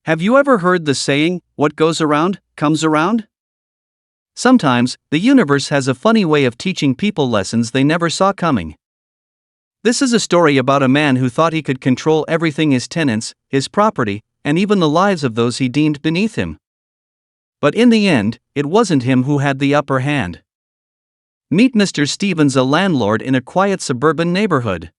Have you ever heard the saying, "What goes around, comes around"? Sometimes, the universe has a funny way of teaching people lessons they never saw coming. This is a story about a man who thought he could control everything: his tenants, his property, and even the lives of those he deemed beneath him. But in the end, it wasn't him who had the upper hand. Meet Mr. Stevens, a landlord in a quiet suburban neighborhood.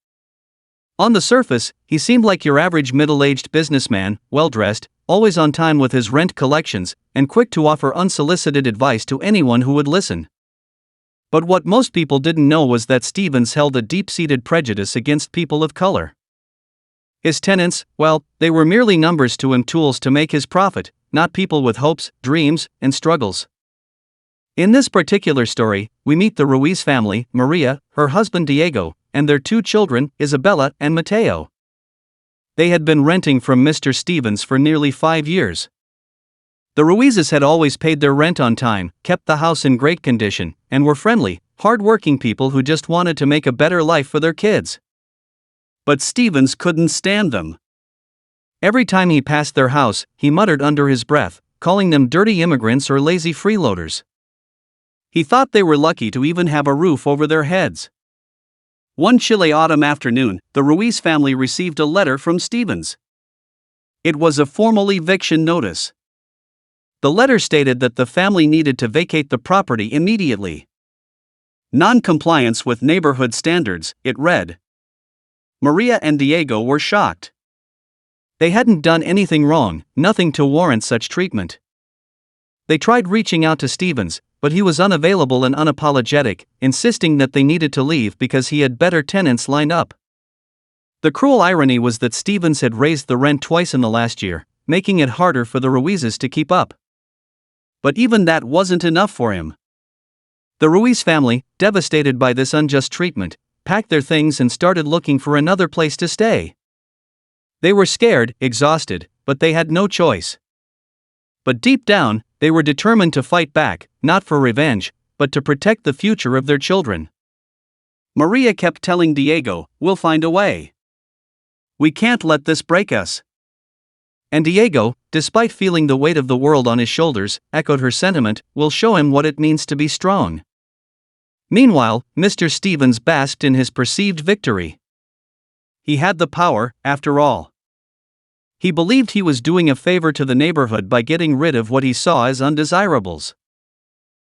On the surface, he seemed like your average middle-aged businessman, well-dressed, always on time with his rent collections, and quick to offer unsolicited advice to anyone who would listen. But what most people didn't know was that Stevens held a deep-seated prejudice against people of color. His tenants, well, they were merely numbers to him, tools to make his profit, not people with hopes, dreams, and struggles. In this particular story, we meet the Ruiz family, Maria, her husband Diego, and their two children, Isabella and Mateo. They had been renting from Mr. Stevens for nearly 5 years. The Ruizes had always paid their rent on time, kept the house in great condition, and were friendly, hard-working people who just wanted to make a better life for their kids. But Stevens couldn't stand them. Every time he passed their house, he muttered under his breath, calling them dirty immigrants or lazy freeloaders. He thought they were lucky to even have a roof over their heads. One chilly autumn afternoon, the Ruiz family received a letter from Stevens. It was a formal eviction notice. The letter stated that the family needed to vacate the property immediately. Non-compliance with neighborhood standards, it read. Maria and Diego were shocked. They hadn't done anything wrong, nothing to warrant such treatment. They tried reaching out to Stevens, but he was unavailable and unapologetic, insisting that they needed to leave because he had better tenants lined up. The cruel irony was that Stevens had raised the rent twice in the last year, making it harder for the Ruizes to keep up. But even that wasn't enough for him. The Ruiz family, devastated by this unjust treatment, packed their things and started looking for another place to stay. They were scared, exhausted, but they had no choice. But deep down, they were determined to fight back, not for revenge, but to protect the future of their children. Maria kept telling Diego, "We'll find a way. We can't let this break us." And Diego, despite feeling the weight of the world on his shoulders, echoed her sentiment, "We'll show him what it means to be strong." Meanwhile, Mr. Stevens basked in his perceived victory. He had the power, after all. He believed he was doing a favor to the neighborhood by getting rid of what he saw as undesirables.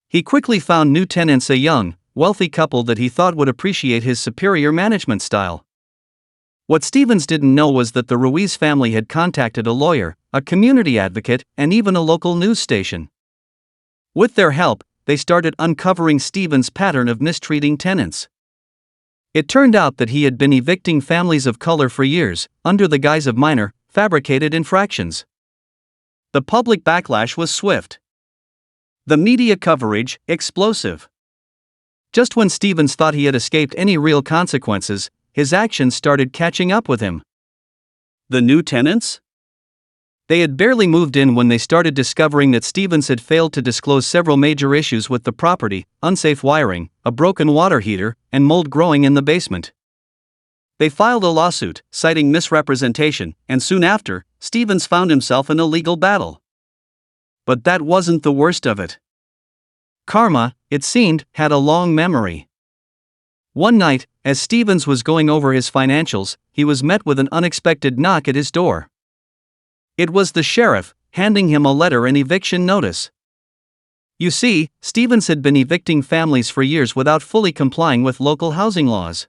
He quickly found new tenants, a young, wealthy couple that he thought would appreciate his superior management style. What Stevens didn't know was that the Ruiz family had contacted a lawyer, a community advocate, and even a local news station. With their help, they started uncovering Stevens' pattern of mistreating tenants. It turned out that he had been evicting families of color for years, under the guise of minor, fabricated infractions. The public backlash was swift. The media coverage, explosive. Just when Stevens thought he had escaped any real consequences, his actions started catching up with him. The new tenants? They had barely moved in when they started discovering that Stevens had failed to disclose several major issues with the property: unsafe wiring, a broken water heater, and mold growing in the basement. They filed a lawsuit, citing misrepresentation, and soon after, Stevens found himself in a legal battle. But that wasn't the worst of it. Karma, it seemed, had a long memory. One night, as Stevens was going over his financials, he was met with an unexpected knock at his door. It was the sheriff, handing him a letter and eviction notice. You see, Stevens had been evicting families for years without fully complying with local housing laws.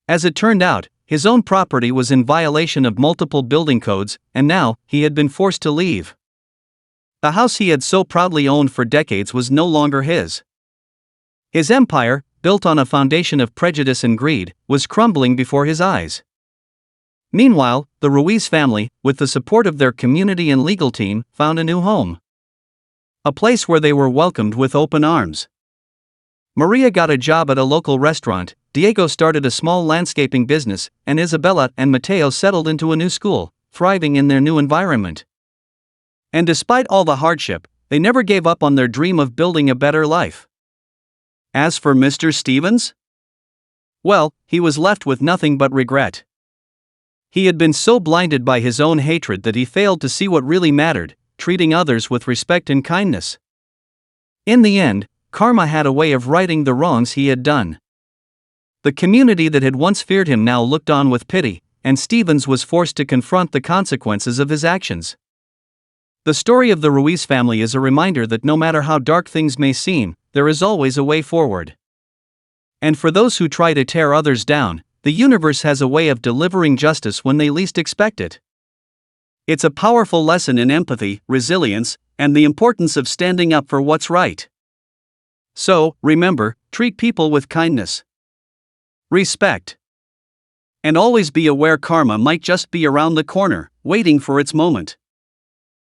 As it turned out, his own property was in violation of multiple building codes, and now, he had been forced to leave. The house he had so proudly owned for decades was no longer his. His empire, built on a foundation of prejudice and greed, was crumbling before his eyes. Meanwhile, the Ruiz family, with the support of their community and legal team, found a new home. A place where they were welcomed with open arms. Maria got a job at a local restaurant, Diego started a small landscaping business, and Isabella and Mateo settled into a new school, thriving in their new environment. And despite all the hardship, they never gave up on their dream of building a better life. As for Mr. Stevens? Well, he was left with nothing but regret. He had been so blinded by his own hatred that he failed to see what really mattered, treating others with respect and kindness. In the end, karma had a way of righting the wrongs he had done. The community that had once feared him now looked on with pity, and Stevens was forced to confront the consequences of his actions. The story of the Ruiz family is a reminder that no matter how dark things may seem, there is always a way forward. And for those who try to tear others down, the universe has a way of delivering justice when they least expect it. It's a powerful lesson in empathy, resilience, and the importance of standing up for what's right. So, remember, treat people with kindness, respect, and always be aware karma might just be around the corner, waiting for its moment.